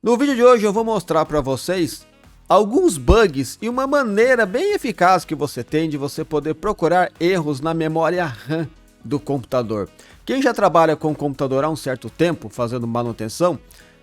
No vídeo de hoje eu vou mostrar para vocês alguns bugs e uma maneira bem eficaz que você tem de você poder procurar erros na memória RAM do computador. Quem já trabalha com o computador há um certo tempo fazendo manutenção,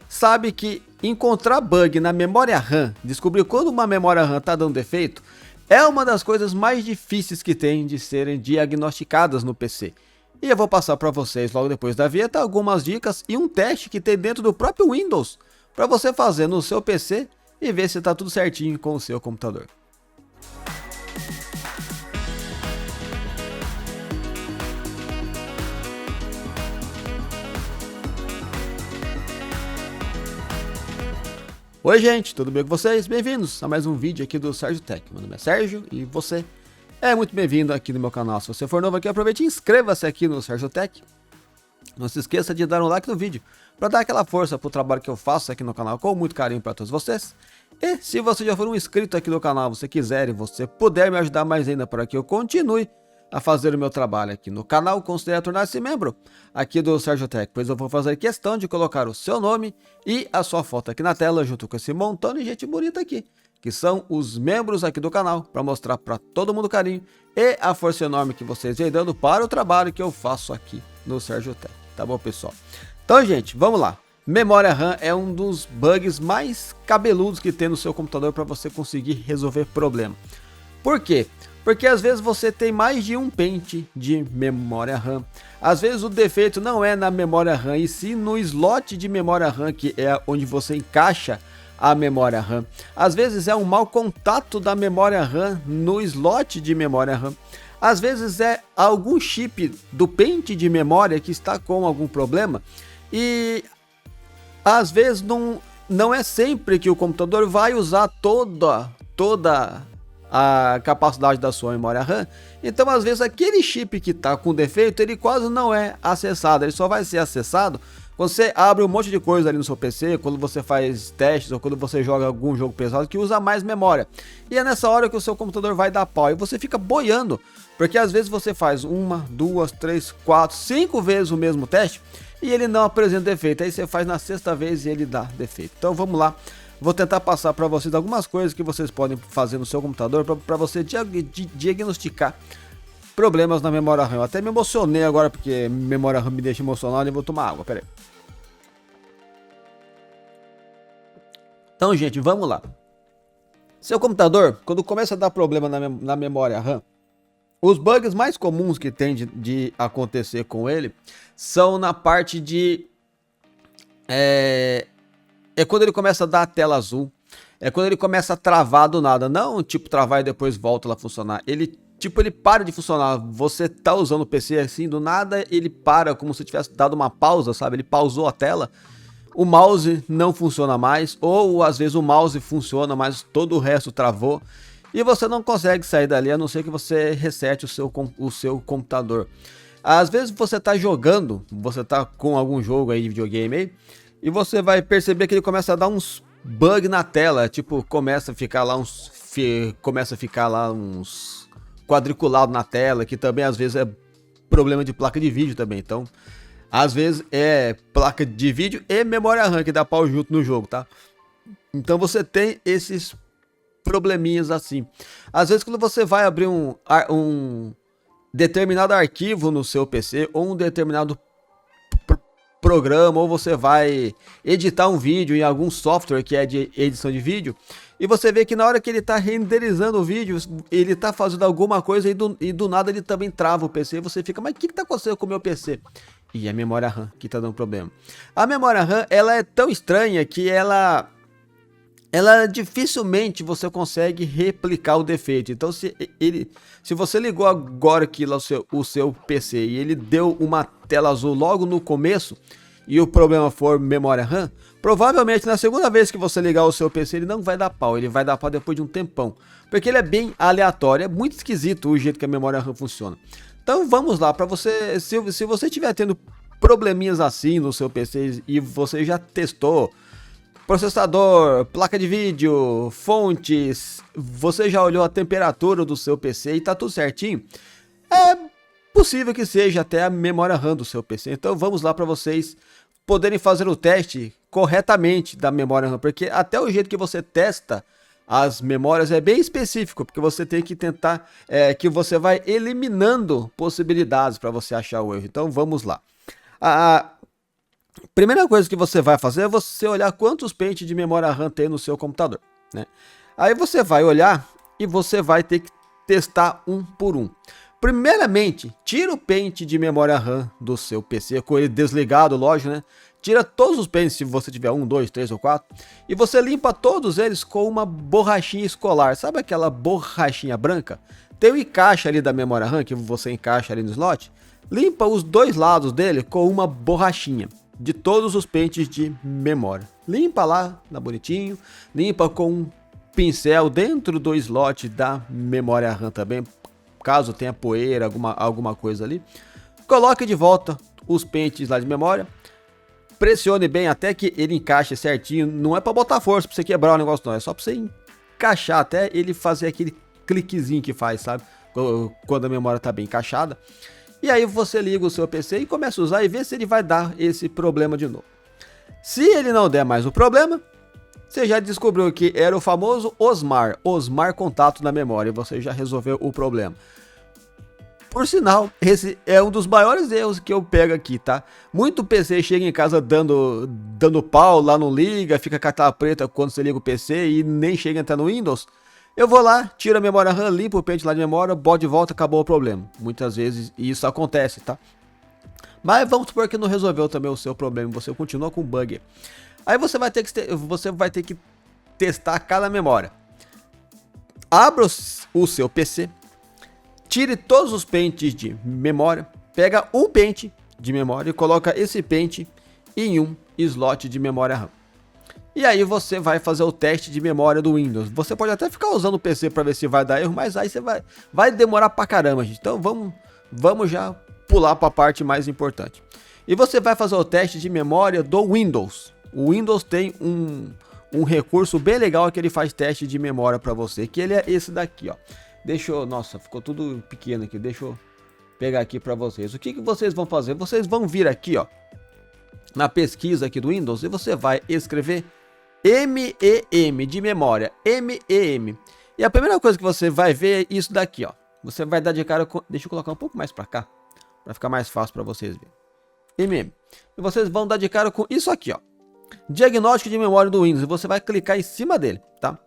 sabe que encontrar bug na memória RAM, descobrir quando uma memória RAM está dando defeito, é uma das coisas mais difíceis que tem de serem diagnosticadas no PC. E eu vou passar para vocês logo depois da vinheta algumas dicas e um teste que tem dentro do próprio Windows para você fazer no seu PC e ver se está tudo certinho com o seu computador. Oi gente, tudo bem com vocês? Bem-vindos a mais um vídeo aqui do Sérgio Tech. Meu nome é Sérgio e você é muito bem-vindo aqui no meu canal. Se você for novo aqui, aproveite e inscreva-se aqui no Sérgio Tech. Não se esqueça de dar um like no vídeo para dar aquela força para o trabalho que eu faço aqui no canal com muito carinho para todos vocês. E se você já for um inscrito aqui no canal, você quiser e você puder me ajudar mais ainda para que eu continue a fazer o meu trabalho aqui no canal, considere tornar-se membro aqui do Sérgio Tech, pois eu vou fazer questão de colocar o seu nome e a sua foto aqui na tela, junto com esse montão de gente bonita aqui, que são os membros aqui do canal, para mostrar para todo mundo o carinho e a força enorme que vocês vêm dando para o trabalho que eu faço aqui no Sérgio Tech, tá bom, pessoal? Então, gente, vamos lá. Memória RAM é um dos bugs mais cabeludos que tem no seu computador para você conseguir resolver problema. Por quê? Porque às vezes você tem mais de um pente de memória RAM. Às vezes o defeito não é na memória RAM, e sim no slot de memória RAM, que é onde você encaixa a memória RAM. Às vezes é um mau contato da memória RAM no slot de memória RAM. Às vezes é algum chip do pente de memória que está com algum problema. E às vezes não é sempre que o computador vai usar toda a capacidade da sua memória RAM. Então às vezes aquele chip que está com defeito, ele quase não é acessado, ele só vai ser acessado quando você abre um monte de coisa ali no seu PC, quando você faz testes ou quando você joga algum jogo pesado que usa mais memória. E é nessa hora que o seu computador vai dar pau e você fica boiando, porque às vezes você faz 1, 2, 3, 4, 5 vezes o mesmo teste e ele não apresenta defeito. Aí você faz na sexta vez e ele dá defeito. Então vamos lá. Vou tentar passar para vocês algumas coisas que vocês podem fazer no seu computador para você diagnosticar problemas na memória RAM. Eu até me emocionei agora porque memória RAM me deixa emocionado e vou tomar água, pera aí. Então, gente, vamos lá. Seu computador, quando começa a dar problema na memória RAM, os bugs mais comuns que tem de acontecer com ele são na parte de... É quando ele começa a dar a tela azul. É quando ele começa a travar do nada. Não tipo travar e depois volta a funcionar. Ele para de funcionar. Você tá usando o PC assim, do nada ele para, como se tivesse dado uma pausa, sabe? Ele pausou a tela. O mouse não funciona mais. Ou às vezes o mouse funciona, mas todo o resto travou. E você não consegue sair dali, a não ser que você resete o seu computador. Às vezes você tá jogando, você tá com algum jogo aí de videogame aí, e você vai perceber que ele começa a dar uns bug na tela, tipo, começa a ficar lá uns quadriculados na tela, que também às vezes é problema de placa de vídeo também. Então, às vezes é placa de vídeo e memória RAM que dá pau junto no jogo, tá? Então você tem esses probleminhas assim. Às vezes quando você vai abrir um determinado arquivo no seu PC ou um determinado programa, ou você vai editar um vídeo em algum software que é de edição de vídeo, e você vê que na hora que ele está renderizando o vídeo, ele está fazendo alguma coisa e do nada ele também trava o PC, e você fica, mas o que está acontecendo com o meu PC? E é a memória RAM que está dando problema. A memória RAM, ela é tão estranha que ela dificilmente você consegue replicar o defeito. Então se você ligou agora aqui lá o seu PC e ele deu uma tela azul logo no começo e o problema for memória RAM, provavelmente na segunda vez que você ligar o seu PC ele não vai dar pau, ele vai dar pau depois de um tempão, porque ele é bem aleatório, é muito esquisito o jeito que a memória RAM funciona. Então vamos lá, para você, se você estiver tendo probleminhas assim no seu PC e você já testou processador, placa de vídeo, fontes, você já olhou a temperatura do seu PC e tá tudo certinho, é possível que seja até a memória RAM do seu PC. Então vamos lá para vocês poderem fazer o teste corretamente da memória RAM, porque até o jeito que você testa as memórias é bem específico, porque você tem que tentar que você vai eliminando possibilidades para você achar o erro. Então vamos lá. A primeira coisa que você vai fazer é você olhar quantos pentes de memória RAM tem no seu computador, né? Aí você vai olhar e você vai ter que testar um por um. Primeiramente, tira o pente de memória RAM do seu PC, com ele desligado, lógico, né? Tira todos os pentes, se você tiver 1, 2, 3 ou 4, e você limpa todos eles com uma borrachinha escolar. Sabe aquela borrachinha branca? Tem um encaixe ali da memória RAM, que você encaixa ali no slot. Limpa os dois lados dele com uma borrachinha de todos os pentes de memória. Limpa lá, tá bonitinho. Limpa com um pincel dentro do slot da memória RAM também, caso tenha poeira, alguma coisa ali. Coloque de volta os pentes lá de memória. Pressione bem até que ele encaixe certinho. Não é para botar força para você quebrar o negócio, não. É só para você encaixar até ele fazer aquele cliquezinho que faz, sabe? Quando a memória está bem encaixada. E aí você liga o seu PC e começa a usar e vê se ele vai dar esse problema de novo. Se ele não der mais o problema, você já descobriu que era o famoso Osmar contato na memória, e você já resolveu o problema. Por sinal, esse é um dos maiores erros que eu pego aqui, tá? Muito PC chega em casa dando pau, lá não liga, fica com a tela preta quando você liga o PC e nem chega a entrar no Windows. Eu vou lá, tiro a memória RAM, limpo o pente lá de memória, boto de volta, acabou o problema. Muitas vezes isso acontece, tá? Mas vamos supor que não resolveu também o seu problema, você continua com bug. Aí você vai ter que testar cada memória. Abra o seu PC, tire todos os pentes de memória, pega um pente de memória e coloca esse pente em um slot de memória RAM. E aí você vai fazer o teste de memória do Windows. Você pode até ficar usando o PC para ver se vai dar erro, mas aí você vai demorar pra caramba, gente. Então vamos já pular para a parte mais importante. E você vai fazer o teste de memória do Windows. O Windows tem um recurso bem legal que ele faz teste de memória para você, que ele é esse daqui, ó. Nossa, ficou tudo pequeno aqui. Deixa eu pegar aqui para vocês. O que vocês vão fazer? Vocês vão vir aqui, ó, na pesquisa aqui do Windows, e você vai escrever MEM de memória, MEM. E a primeira coisa que você vai ver é isso daqui, ó. Você vai dar de cara com... Deixa eu colocar um pouco mais para cá, para ficar mais fácil para vocês verem. MEM. E vocês vão dar de cara com isso aqui, ó. Diagnóstico de memória do Windows. E você vai clicar em cima dele, tá?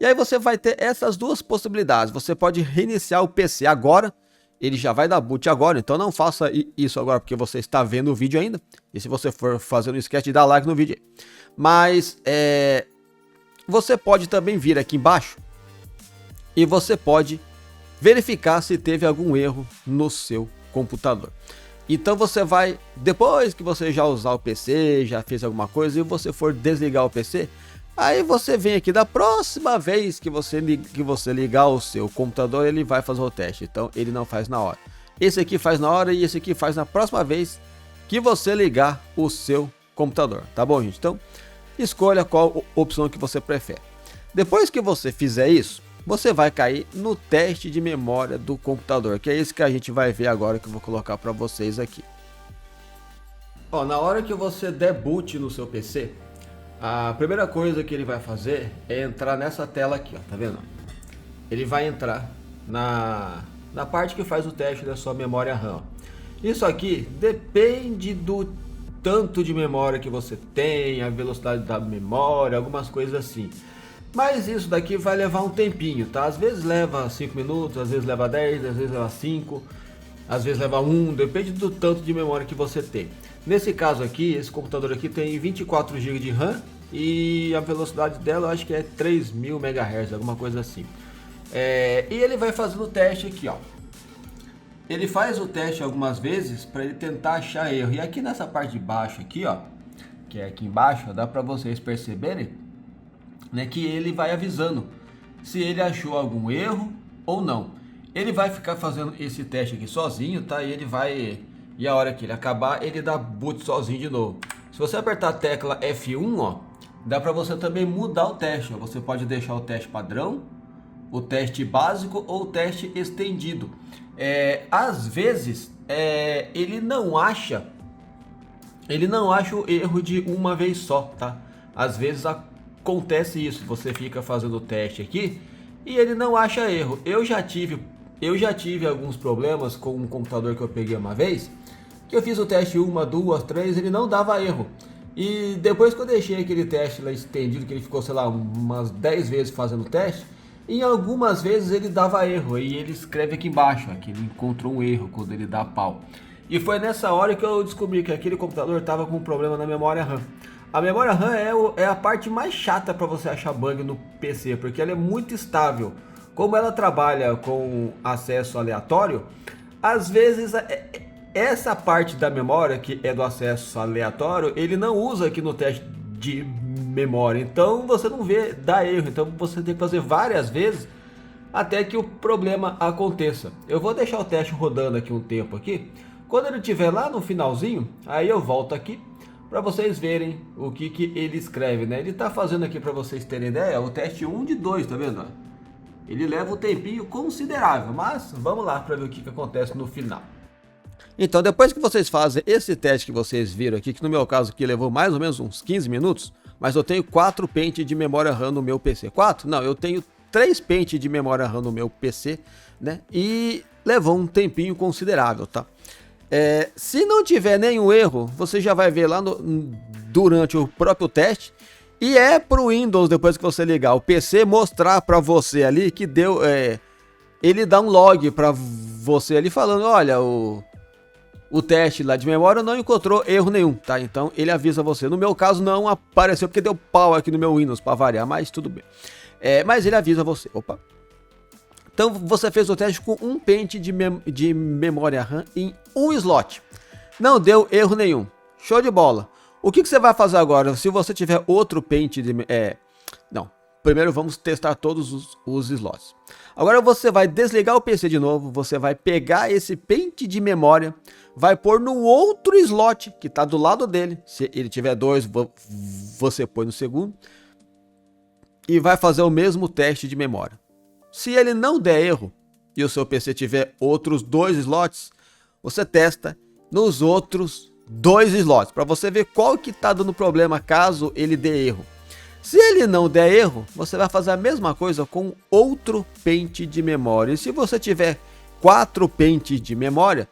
E aí você vai ter essas duas possibilidades. Você pode reiniciar o PC agora. Ele já vai dar boot agora. Então não faça isso agora, porque você está vendo o vídeo ainda. E se você for fazer, não esquece de dar like no vídeo aí. Mas você pode também vir aqui embaixo e você pode verificar se teve algum erro no seu computador. Então você vai, depois que você já usar o PC, já fez alguma coisa e você for desligar o PC, aí você vem aqui da próxima vez que você ligar o seu computador, ele vai fazer o teste. Então ele não faz na hora. Esse aqui faz na hora e esse aqui faz na próxima vez que você ligar o seu computador. Tá bom, gente? Então escolha qual opção que você prefere. Depois que você fizer isso, você vai cair no teste de memória do computador, que é esse que a gente vai ver agora, que eu vou colocar para vocês aqui. Ó, na hora que você der boot no seu PC, a primeira coisa que ele vai fazer é entrar nessa tela aqui, ó, tá vendo? Ele vai entrar na parte que faz o teste da sua memória RAM. Isso aqui depende do tanto de memória que você tem, a velocidade da memória, algumas coisas assim. Mas isso daqui vai levar um tempinho, tá? Às vezes leva 5 minutos, às vezes leva 10, às vezes leva 5, às vezes leva 1, depende do tanto de memória que você tem. Nesse caso aqui, esse computador aqui tem 24 GB de RAM e a velocidade dela eu acho que é 3000 MHz, alguma coisa assim. E ele vai fazendo o teste aqui, ó. Ele faz o teste algumas vezes para ele tentar achar erro. E aqui nessa parte de baixo aqui, ó, que é aqui embaixo, dá para vocês perceberem, né, que ele vai avisando se ele achou algum erro ou não. Ele vai ficar fazendo esse teste aqui sozinho, tá? E a hora que ele acabar, ele dá boot sozinho de novo. Se você apertar a tecla F1, ó, dá para você também mudar o teste, ó. Você pode deixar o teste padrão, o teste básico ou o teste estendido. Às vezes ele não acha ele não acha o erro de uma vez só, tá? Às vezes acontece isso, você fica fazendo o teste aqui e ele não acha erro. Eu já tive alguns problemas com um computador que eu peguei uma vez, que eu fiz o teste uma, duas, três, ele não dava erro. E depois que eu deixei aquele teste lá estendido, que ele ficou, sei lá, umas 10 vezes fazendo o teste, em algumas vezes ele dava erro, e ele escreve aqui embaixo, que ele encontrou um erro quando ele dá pau. E foi nessa hora que eu descobri que aquele computador estava com um problema na memória RAM. A memória RAM é a parte mais chata para você achar bug no PC, porque ela é muito estável. Como ela trabalha com acesso aleatório, às vezes essa parte da memória, que é do acesso aleatório, ele não usa aqui no teste de memória. Então você não vê, dá erro. Então você tem que fazer várias vezes até que o problema aconteça. Eu vou deixar o teste rodando aqui um tempo aqui. Quando ele estiver lá no finalzinho, aí eu volto aqui para vocês verem o que ele escreve, né? Ele está fazendo aqui, para vocês terem ideia, o teste 1 de 2, tá vendo? Ele leva um tempinho considerável, mas vamos lá para ver o que acontece no final. Então, depois que vocês fazem esse teste que vocês viram aqui, que no meu caso aqui levou mais ou menos uns 15 minutos, mas eu tenho 4 pentes de memória RAM no meu PC. 4? Não, eu tenho 3 pentes de memória RAM no meu PC, né? E levou um tempinho considerável, tá? Se não tiver nenhum erro, você já vai ver lá durante o próprio teste. E é pro Windows, depois que você ligar o PC, mostrar para você ali que deu... ele dá um log para você ali falando, olha, o teste lá de memória não encontrou erro nenhum, tá? Então ele avisa você. No meu caso não apareceu porque deu pau aqui no meu Windows para variar, mas tudo bem. Mas ele avisa você. Opa. Então você fez o teste com um pente de memória RAM em um slot. Não deu erro nenhum. Show de bola. O que você vai fazer agora? Se você tiver outro pente de... Não. Primeiro vamos testar todos os slots. Agora você vai desligar o PC de novo. Você vai pegar esse pente de memória. Vai pôr no outro slot que está do lado dele. Se ele tiver 2, você põe no segundo. E vai fazer o mesmo teste de memória. Se ele não der erro e o seu PC tiver outros 2 slots, você testa nos outros 2 slots para você ver qual que está dando problema caso ele dê erro. Se ele não der erro, você vai fazer a mesma coisa com outro pente de memória. E se você tiver 4 pentes de memória,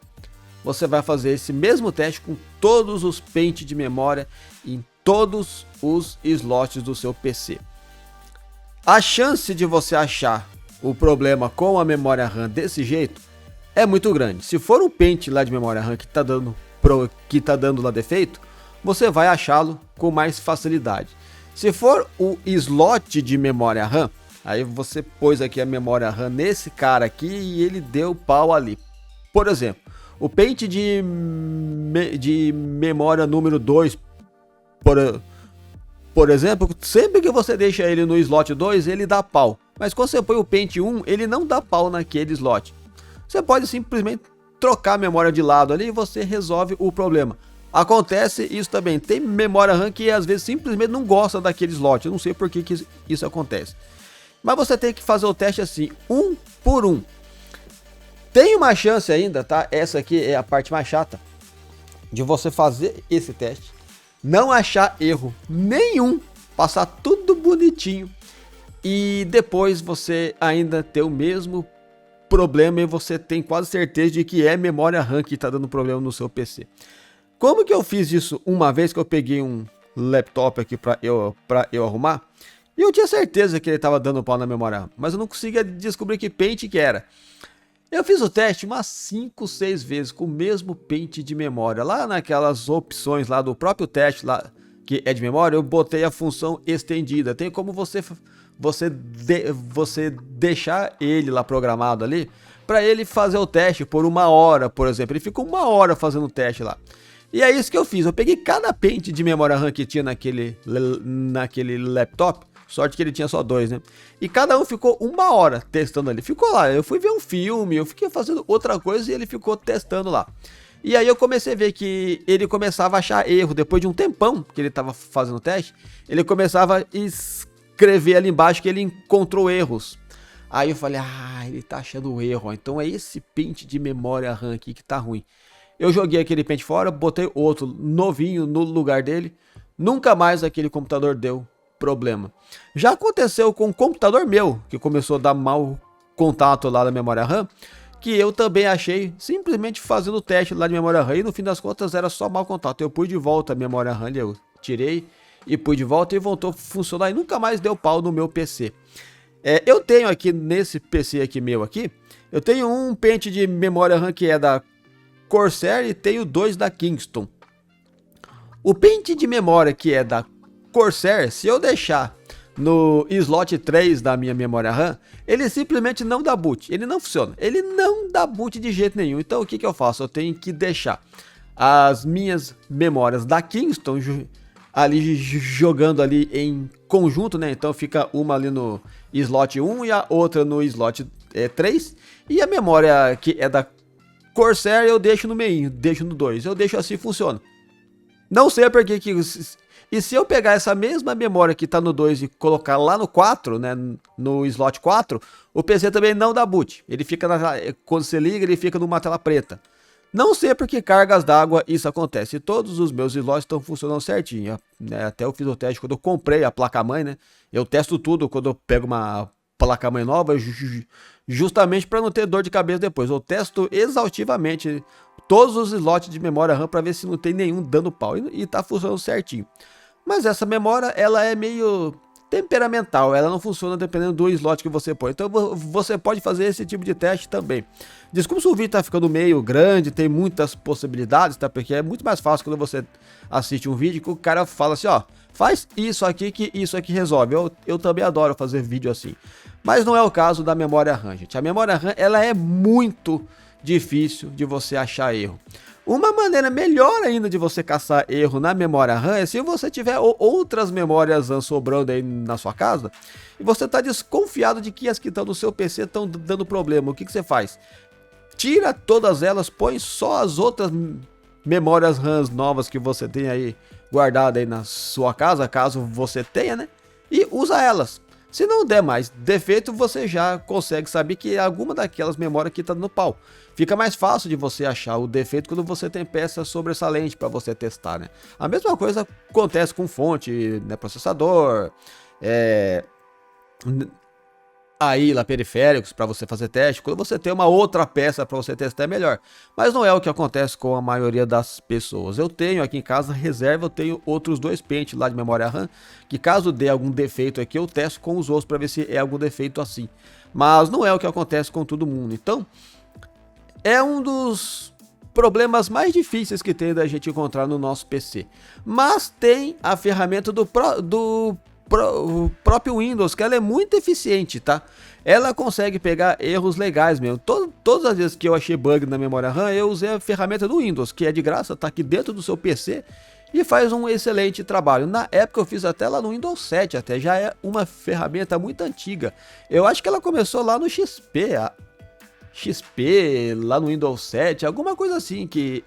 você vai fazer esse mesmo teste com todos os pentes de memória em todos os slots do seu PC. A chance de você achar o problema com a memória RAM desse jeito é muito grande. Se for um pente lá de memória RAM que está dando lá defeito, você vai achá-lo com mais facilidade. Se for o slot de memória RAM, aí você pôs aqui a memória RAM nesse cara aqui e ele deu pau ali. Por exemplo, o pente de memória número 2, por exemplo, sempre que você deixa ele no slot 2, ele dá pau. Mas quando você põe o pente 1, ele não dá pau naquele slot. Você pode simplesmente trocar a memória de lado ali e você resolve o problema. Acontece isso também. Tem memória RAM que às vezes simplesmente não gosta daquele slot. Eu não sei por que isso acontece. Mas você tem que fazer o teste assim, um por um. Tem uma chance ainda, tá? Essa aqui é a parte mais chata de você fazer esse teste, não achar erro nenhum, passar tudo bonitinho e depois você ainda ter o mesmo problema e você tem quase certeza de que é memória RAM que está dando problema no seu PC. Como que eu fiz isso uma vez que eu peguei um laptop aqui para eu arrumar? E eu tinha certeza que ele estava dando pau na memória RAM, mas eu não conseguia descobrir que pente que era. Eu fiz o teste umas 5, 6 vezes com o mesmo pente de memória. Lá naquelas opções lá do próprio teste lá, que é de memória, eu botei a função estendida. Tem como você deixar ele lá programado ali para ele fazer o teste por 1 hora, por exemplo. Ele ficou 1 hora fazendo o teste lá. E é isso que eu fiz. Eu peguei cada pente de memória RAM que tinha naquele laptop. Sorte que ele tinha só 2, né? E cada um ficou 1 hora testando ali. Ficou lá. Eu fui ver um filme, eu fiquei fazendo outra coisa e ele ficou testando lá. E aí eu comecei a ver que ele começava a achar erro. Depois de um tempão que ele estava fazendo o teste, ele começava a escrever ali embaixo que ele encontrou erros. Aí eu falei, ele tá achando erro. Então é esse pente de memória RAM aqui que tá ruim. eu joguei aquele pente fora, botei outro novinho no lugar dele, nunca mais aquele computador deu problema. Já aconteceu com um computador meu, que começou a dar mau contato lá na memória RAM, que eu também achei simplesmente fazendo o teste lá de memória RAM, e no fim das contas era só mau contato. Eu pus de volta a memória RAM, eu tirei e pus de volta e voltou a funcionar e nunca mais deu pau no meu PC. Eu tenho aqui nesse PC aqui meu aqui, eu tenho um pente de memória RAM que é da Corsair e tenho dois da Kingston. O pente de memória que é da Corsair, se eu deixar no slot 3 da minha memória RAM, ele simplesmente não dá boot, ele não funciona, ele não dá boot de jeito nenhum. Então o que eu faço? Eu tenho que deixar as minhas memórias da Kingston ali jogando ali em conjunto, né? Então fica uma ali no slot 1 e a outra no slot 3, e a memória que é da Corsair eu deixo no meio, deixo no 2, eu deixo assim, funciona. Não sei porque que... E se eu pegar essa mesma memória que está no 2 e colocar lá no 4, né, no slot 4, o PC também não dá boot. Ele fica quando você liga, ele fica numa tela preta. Não sei por que cargas d'água isso acontece. Todos os meus slots estão funcionando certinho, né? Até eu fiz o teste quando eu comprei a placa-mãe, né? Eu testo tudo quando eu pego uma placa-mãe nova, justamente para não ter dor de cabeça depois. Eu testo exaustivamente todos os slots de memória RAM para ver se não tem nenhum dando pau, e tá funcionando certinho. Mas essa memória, ela é meio temperamental, ela não funciona dependendo do slot que você põe. Então você pode fazer esse tipo de teste também. Desculpa se o vídeo tá ficando meio grande, tem muitas possibilidades, tá? Porque é muito mais fácil quando você assiste um vídeo que o cara fala assim, ó, faz isso aqui que isso aqui resolve. Eu também adoro fazer vídeo assim. Mas não é o caso da memória RAM, gente. A memória RAM, ela é muito difícil de você achar erro. Uma maneira melhor ainda de você caçar erro na memória RAM é se você tiver outras memórias RAM sobrando aí na sua casa e você está desconfiado de que as que estão no seu PC estão dando problema. O que você faz? Tira todas elas, põe só as outras memórias RAM novas que você tem aí guardada aí na sua casa, caso você tenha, né? E usa elas. Se não der mais defeito, você já consegue saber que é alguma daquelas memórias que está no pau. Fica mais fácil de você achar o defeito quando você tem peça sobressalente para você testar, né? A mesma coisa acontece com fonte, né, processador, aí lá periféricos para você fazer teste. Quando você tem uma outra peça para você testar é melhor, mas não é o que acontece com a maioria das pessoas. Eu tenho aqui em casa reserva, eu tenho outros dois pentes lá de memória RAM, que caso dê algum defeito aqui eu testo com os outros para ver se é algum defeito assim, mas não é o que acontece com todo mundo. Então é um dos problemas mais difíceis que tem da gente encontrar no nosso PC, mas tem a ferramenta do próprio Windows, que ela é muito eficiente, tá? Ela consegue pegar erros legais mesmo. Todas as vezes que eu achei bug na memória RAM, eu usei a ferramenta do Windows, que é de graça, tá aqui dentro do seu PC e faz um excelente trabalho. Na época eu fiz até lá no Windows 7, até já é uma ferramenta muito antiga. Eu acho que ela começou lá no XP, lá no Windows 7, alguma coisa assim, que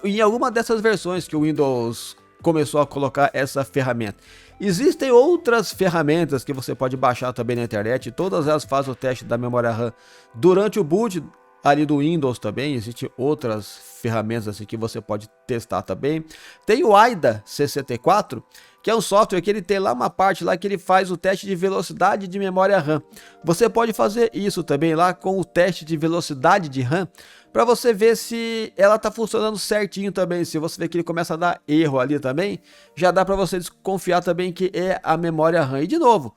em alguma dessas versões que o Windows começou a colocar essa ferramenta. Existem outras ferramentas que você pode baixar também na internet, todas elas fazem o teste da memória RAM durante o boot ali do Windows também. Existem outras ferramentas assim que você pode testar também. Tem o AIDA 64, que é um software que ele tem lá uma parte lá que ele faz o teste de velocidade de memória RAM. Você pode fazer isso também lá com o teste de velocidade de RAM, para você ver se ela está funcionando certinho também. Se você ver que ele começa a dar erro ali também, já dá para você desconfiar também que é a memória RAM. E de novo,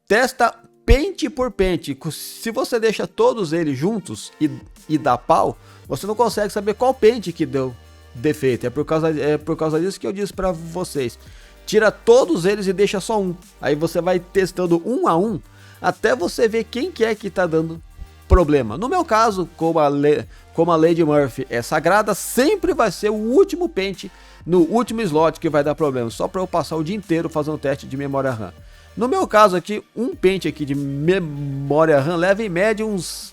testa pente por pente. Se você deixa todos eles juntos e dá pau, você não consegue saber qual pente que deu defeito. É por causa disso que eu disse para vocês. Tira todos eles e deixa só um. Aí você vai testando um a um até você ver quem que é que está dando problema. No meu caso, como a lei de Murphy é sagrada, sempre vai ser o último pente no último slot que vai dar problema, só para eu passar o dia inteiro fazendo teste de memória RAM. No meu caso aqui, um pente aqui de memória RAM leva em média uns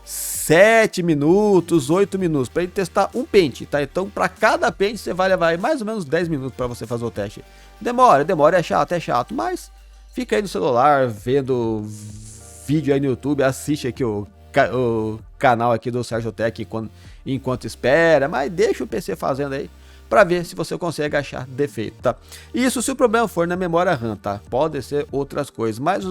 7 minutos, 8 minutos para ele testar um pente, tá? Então para cada pente você vai levar aí mais ou menos 10 minutos para você fazer o teste. Demora, é chato, mas fica aí no celular vendo vídeo aí no YouTube, assiste aqui o canal aqui do Sérgio Tech enquanto espera, mas deixa o PC fazendo aí para ver se você consegue achar defeito, tá? Isso se o problema for na memória RAM, tá? Pode ser outras coisas, mas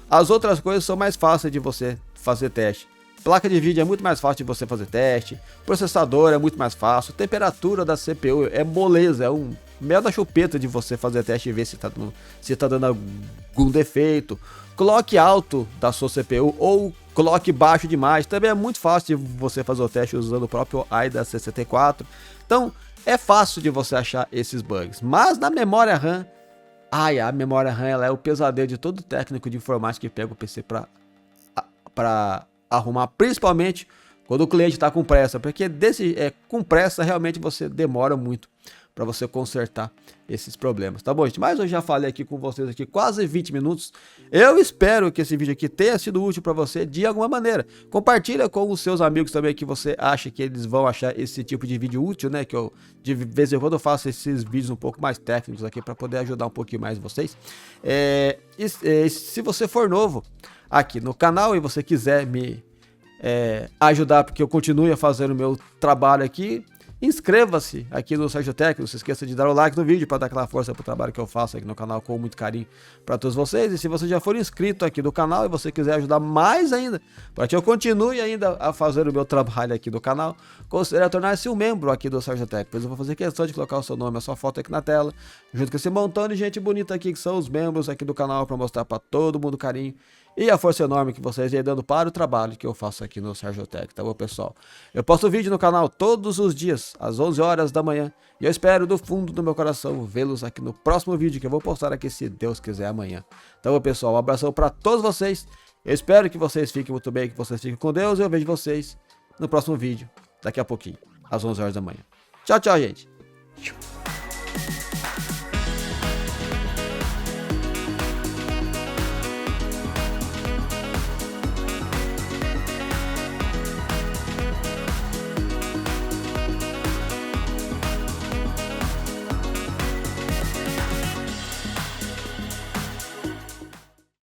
as outras coisas são mais fáceis de você fazer teste. Placa de vídeo é muito mais fácil de você fazer teste, processador é muito mais fácil, temperatura da CPU é moleza, é um mel da chupeta de você fazer teste e ver se tá dando algum defeito. Clock alto da sua CPU ou clock baixo demais, também é muito fácil de você fazer o teste usando o próprio AIDA 64. Então, é fácil de você achar esses bugs, mas na memória RAM, a memória RAM ela é o pesadelo de todo técnico de informática que pega o PC para arrumar, principalmente quando o cliente está com pressa, porque com pressa realmente você demora muito para você consertar esses problemas, tá bom, gente? Mas eu já falei aqui com vocês aqui quase 20 minutos. Eu espero que esse vídeo aqui tenha sido útil para você de alguma maneira. Compartilha com os seus amigos também que você acha que eles vão achar esse tipo de vídeo útil, né? Que eu de vez em quando eu faço esses vídeos um pouco mais técnicos aqui para poder ajudar um pouquinho mais vocês. Se você for novo aqui no canal e você quiser me ajudar porque eu continue a fazer o meu trabalho aqui, inscreva-se aqui no Sérgio Tech, não se esqueça de dar o like no vídeo para dar aquela força pro trabalho que eu faço aqui no canal com muito carinho para todos vocês. E se você já for inscrito aqui no canal e você quiser ajudar mais ainda, para que eu continue ainda a fazer o meu trabalho aqui no canal, considere tornar-se um membro aqui do Sérgio Tech, pois eu vou fazer questão de colocar o seu nome, a sua foto aqui na tela, junto com esse montão de gente bonita aqui que são os membros aqui do canal, para mostrar para todo mundo o carinho e a força enorme que vocês vêm dando para o trabalho que eu faço aqui no Sérgio Tech, tá bom, pessoal? Eu posto vídeo no canal todos os dias, às 11 horas da manhã, e eu espero do fundo do meu coração vê-los aqui no próximo vídeo que eu vou postar aqui, se Deus quiser, amanhã. Tá bom, pessoal? Um abração para todos vocês, eu espero que vocês fiquem muito bem, que vocês fiquem com Deus, e eu vejo vocês no próximo vídeo, daqui a pouquinho, às 11 horas da manhã. Tchau, tchau, gente!